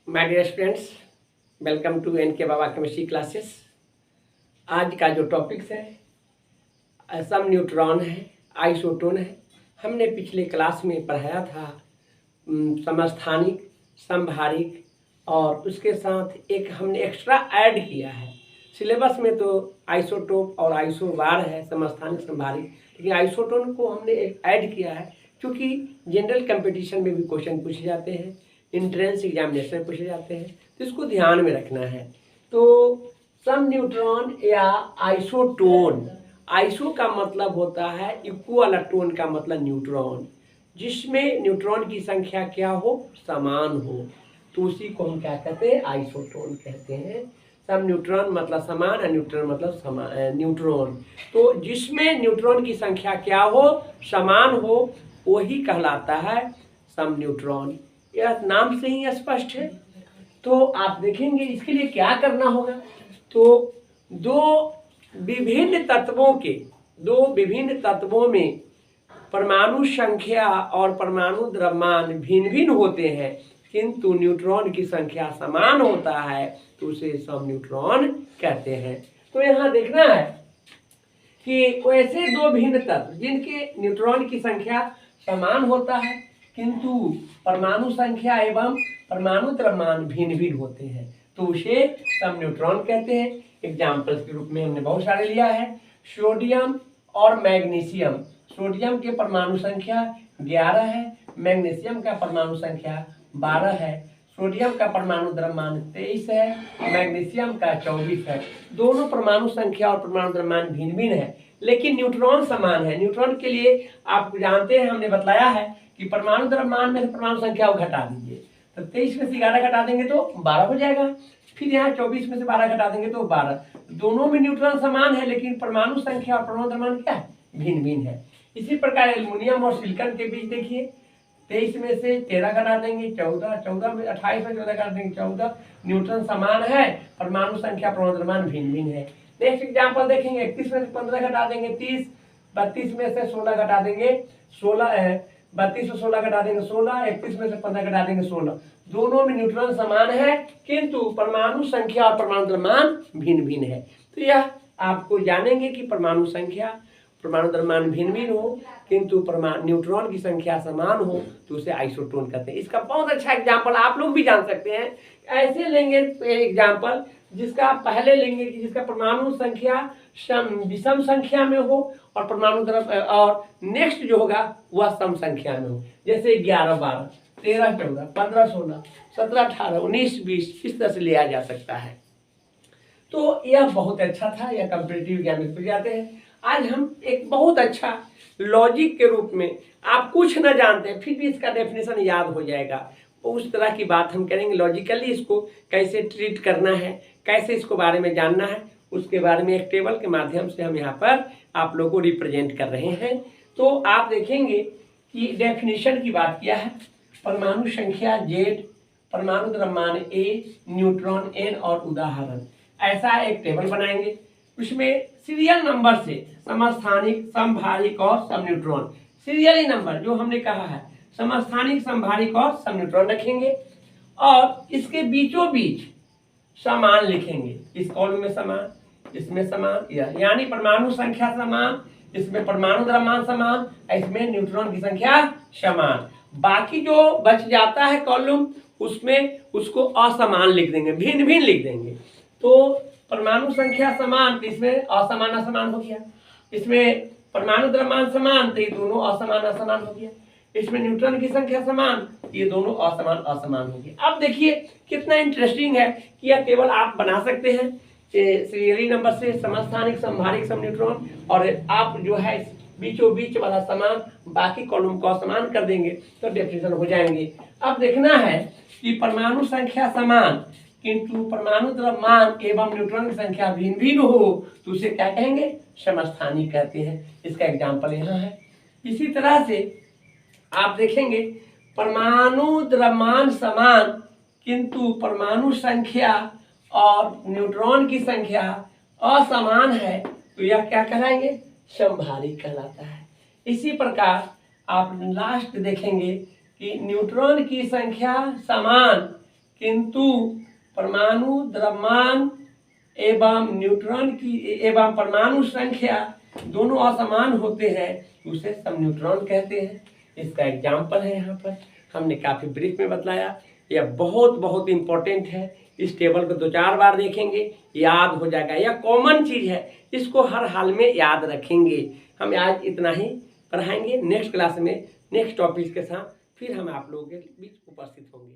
My dear students, welcome to N K Baba chemistry classes. आज का जो टॉपिक्स है सम न्यूट्रॉन है, आइसोटोन है। हमने पिछले क्लास में पढ़ाया था समस्थानिक, समभारिक और उसके साथ एक हमने एक्स्ट्रा ऐड किया है। सिलेबस में तो आइसोटोप और आइसोबार है, समस्थानिक समभारिक, लेकिन आइसोटोन को हमने एक ऐड किया है क्योंकि जनरल कंपटीशन में भी क्वेश्चन पूछे जाते हैं, इंट्रेंस एग्जामिनेशन में पूछे जाते हैं, तो इसको ध्यान में रखना है। तो सम न्यूट्रॉन या आइसोटोन, आइसो का मतलब होता है इक्वल, टोन का मतलब न्यूट्रॉन, जिसमें न्यूट्रॉन की संख्या क्या हो, समान हो, तो उसी को हम क्या कहते हैं, आइसोटोन कहते हैं। सम न्यूट्रॉन मतलब समान और न्यूट्रॉन मतलब समान न्यूट्रॉन, तो जिसमें न्यूट्रॉन की संख्या क्या हो, समान हो, वही कहलाता है सम न्यूट्रॉन। यह नाम से ही स्पष्ट है। तो आप देखेंगे इसके लिए क्या करना होगा। तो दो विभिन्न तत्वों में परमाणु संख्या और परमाणु द्रव्यमान भिन्न भिन्न होते हैं, किंतु न्यूट्रॉन की संख्या समान होता है, तो उसे सम न्यूट्रॉन कहते हैं। तो यहाँ देखना है कि वैसे दो भिन्न तत्व जिनके न्यूट्रॉन की संख्या समान होता है किंतु परमाणु संख्या एवं परमाणु द्रव्यमान भिन्न भिन्न होते हैं, तो उसे सम न्यूट्रॉन कहते हैं। एग्जाम्पल्स के रूप में हमने बहुत सारे लिया है। सोडियम और मैग्नीशियम, सोडियम के परमाणु संख्या 11 है, मैग्नीशियम का परमाणु संख्या 12 है। सोडियम का परमाणु द्रव्यमान 23 है, मैग्नीशियम का 24 है। दोनों परमाणु संख्या और परमाणु द्रव्यमान भिन्न भिन्न है, लेकिन न्यूट्रॉन समान है। न्यूट्रॉन के लिए आप जानते हैं, हमने बताया है कि परमाणु द्रव्यमान में से परमाणु संख्या को घटा दीजिए, तो 23 में से 11 घटा देंगे तो 12 हो जाएगा। फिर यहाँ 24 में से 12 घटा देंगे तो 12। दोनों में न्यूट्रॉन समान है, लेकिन परमाणु संख्या और परमाणु द्रव्यमान क्या है, भिन्न भिन्न है। इसी प्रकार एल्युमिनियम और सिलिकॉन के बीच देखिए, 23 में से 13 घटा देंगे 14, 14 में 28 में 14 घटा देंगे 14। न्यूट्रॉन समान है, परमाणु संख्या परमाणु द्रव्यमान भिन्न भिन्न है। नेक्स्ट एग्जाम्पल देखेंगे, 31 में से 15 घटा देंगे 30, 32 में से 16 घटा देंगे 16, 32 से 16 घटा देंगे 16, 31 में से 15 घटा देंगे 16। दोनों में न्यूट्रॉन समान है, किंतु परमाणु संख्या और परमाणु द्रव्यमान भिन्न भिन्न है। तो यह आपको जानेंगे कि परमाणु संख्या परमाणु द्रव्यमान भिन्न भिन्न हो किंतु न्यूट्रॉन की संख्या समान हो, तो उसे आइसोटोन कहते हैं। इसका बहुत अच्छा एग्जाम्पल आप लोग भी जान सकते हैं। ऐसे लेंगे एग्जाम्पल जिसका पहले लेंगे कि जिसका परमाणु संख्या विषम संख्या में हो और परमाणु द्रव्य और नेक्स्ट जो होगा वह सम संख्या में हो। जैसे 11, 12, 13, 14, 15, 16, 17, 18, 19, 20 इस तरह से लिया जा सकता है। तो यह बहुत अच्छा था, यह कॉम्पिटिटिव एग्जाम में जाते हैं। आज हम एक बहुत अच्छा लॉजिक के रूप में, आप कुछ न जानते हैं फिर भी इसका डेफिनेशन याद हो जाएगा, उस तरह की बात हम करेंगे। लॉजिकली इसको कैसे ट्रीट करना है, कैसे इसको बारे में जानना है, उसके बारे में एक टेबल के माध्यम से हम यहाँ पर आप लोगों को रिप्रेजेंट कर रहे हैं। तो आप देखेंगे कि डेफिनेशन की बात किया है, परमाणु संख्या Z, परमाणु द्रव्यमान A, न्यूट्रॉन N और उदाहरण, ऐसा एक टेबल बनाएंगे। उसमें सीरियल नंबर से समस्थानिक, समभारिक और सम न्यूट्रॉन, सीरियली नंबर जो हमने कहा है, समस्थानिक, समभारिक और सम न्यूट्रॉन रखेंगे और इसके बीचों बीच समान लिखेंगे। इस कॉलम में समान, इसमें समान, यानी परमाणु संख्या समान, इसमें परमाणु द्रव्यमान समान, इसमें न्यूट्रॉन की संख्या समान। बाकी जो बच जाता है कॉलम, उसमें उसको असमान लिख देंगे, भिन्न भिन्न लिख देंगे। तो परमाणु संख्या समान, तो इसमें असमान असमान हो गया। इसमें परमाणु द्रव्यमान समान, तो ये दोनों असमान असमान हो गया। इसमें न्यूट्रॉन की संख्या समान, ये दोनों असमान असमान हो गया। अब देखिए कितना इंटरेस्टिंग है कि यह टेबल आप बना सकते हैं सीरियली नंबर से, समस्थानिक, समभारिक, सम न्यूट्रॉन, और आप जो है बीचों बीच वाला समान, बाकी कॉलम को असमान कर देंगे तो डेफिनेशन हो जाएंगे। अब देखना है कि परमाणु संख्या समान किंतु परमाणु द्रव्यमान एवं न्यूट्रॉन की संख्या भिन्न भिन्न हो, तो उसे क्या कहेंगे, समस्थानिक कहते हैं। इसका एग्जाम्पल यहाँ है। इसी तरह से आप देखेंगे परमाणु द्रव्यमान समान किंतु परमाणु संख्या और न्यूट्रॉन की संख्या असमान है, तो यह क्या कहलाएंगे, समभारिक कहलाता है। इसी प्रकार आप लास्ट देखेंगे कि न्यूट्रॉन की संख्या समान किंतु परमाणु द्रव्यमान एवं न्यूट्रॉन की एवं परमाणु संख्या दोनों असमान होते हैं, उसे सब न्यूट्रॉन कहते हैं। इसका एग्जाम्पल है यहाँ पर, हमने काफ़ी ब्रीफ में बतलाया। यह बहुत बहुत इम्पोर्टेंट है। इस टेबल को 2-4 बार देखेंगे, याद हो जाएगा। यह कॉमन चीज़ है, इसको हर हाल में याद रखेंगे। हम आज इतना ही पढ़ाएंगे। नेक्स्ट क्लास में नेक्स्ट टॉपिक के साथ फिर हम आप लोगों के बीच उपस्थित होंगे।